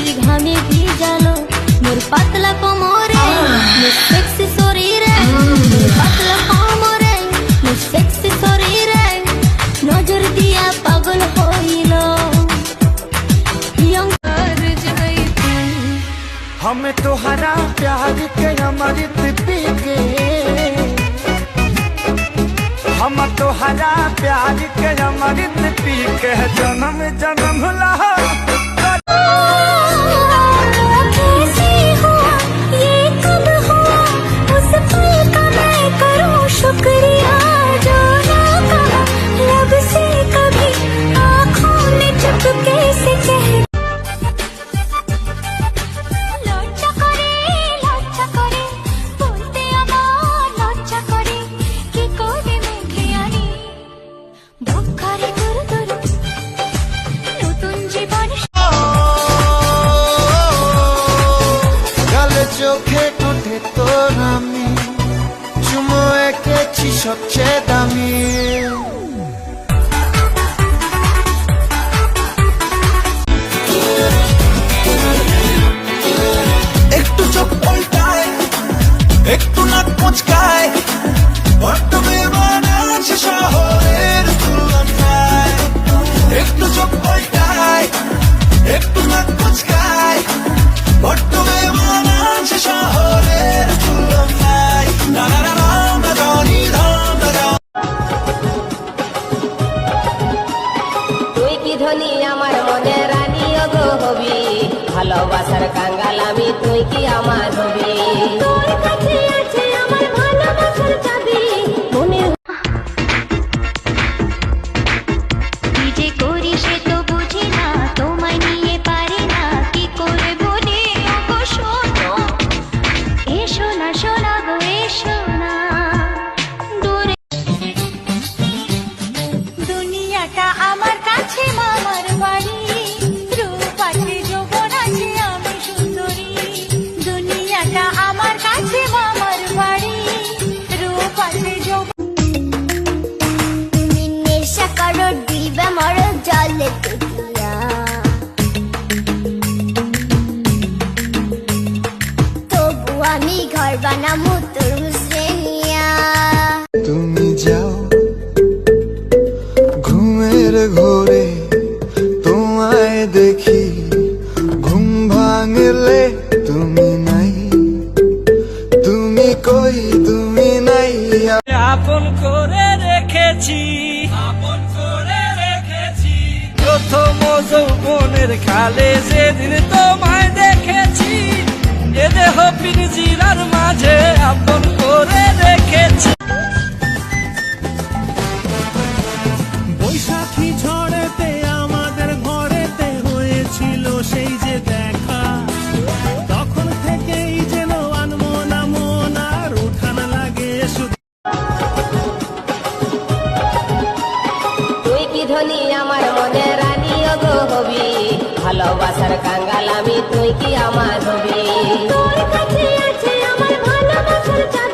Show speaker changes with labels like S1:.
S1: বৃষ্টির ঘামে ভিজালো মোর পাতলা কোমরে মোর সেক্সি শরীরে মোর পাতলা কোমরে মোর সেক্সি শরীরে নজর দিয়া পাগল হইল
S2: हमें तोहरा प्यार के अमृत पी के हम तोहरा प्यार के अमृत पी के जन्म जन्म लहा
S1: कैसी हुआ ये कब हुआ उस पल का मैं करूं शुक्रिया जो ना कहा लब से कभी आँखों ने चुपके से कह লজ্জা করে বলতে আমার লজ্জা করে কি করে মুখে আনি বক্কারে দূর দূর নতুন জীবন
S2: গালে চোখে ঠোঁটে তোর আমি চুমো এঁকেছি সবচেয়ে দামি একটু চোখ পল্টায় একটু নাক মুচকায় বড্ড বেমান আছে শহরের তুলনায় একটু চোখ পল্টায় একটু নাক মুচকায় বড্ড বেমান আছে শহরের তুলনায় না না না না না জানি না
S3: তুই কি ধনী আমার মনে রানী গো হবি ভালোবাসার কাঙ্গাল আমি তুই কি আমার হবি
S1: তোর কাছে আছে আমার ভালোবাসার চাবি মনের কি যে করি সে তো বুঝি না তোমায় নিয়ে পারি না কি করে বলি ওগো শোনো এসো না শোনা গো এসো না দূরে দুনিয়াটা আমার কাছে মামার বাড়ি রূপ আছে যৌবন আছে আমি সুন্দরী দুনিয়াটা আমার কাছে মামার বাড়ি রূপ আছে যৌবন নেশা করো দিবে মর জলে তুলিয়া তবু আমি ঘর বানাবো তোর হুসেনিয়া
S2: তুমি যাও ঘুমের ঘোরে তোমায় দেখি ঘুম ভাঙলে তুমি নাই তুমি কই তুমি নাই আপন করে রেখেছি প্রথম যৌবনের খালে যেদিন তোমায় দেখেছি এ দেহ পিঞ্জিরার মাঝে আপন করে রেখেছি
S4: বৈশাখী ঝড়েতে আমাদের ঘরেতে হয়েছিল সেই যে দেখা তখন থেকেই যেন আনমনা মন আর উঠান লাগে শুধু
S3: তুই কি ধনী আমার মনে রানী গো হবি ভালোবাসার কাঙ্গাল আমি তুই কি আমার হবি
S1: তোর কাছে আছে আমার ভালোবাসার চাবি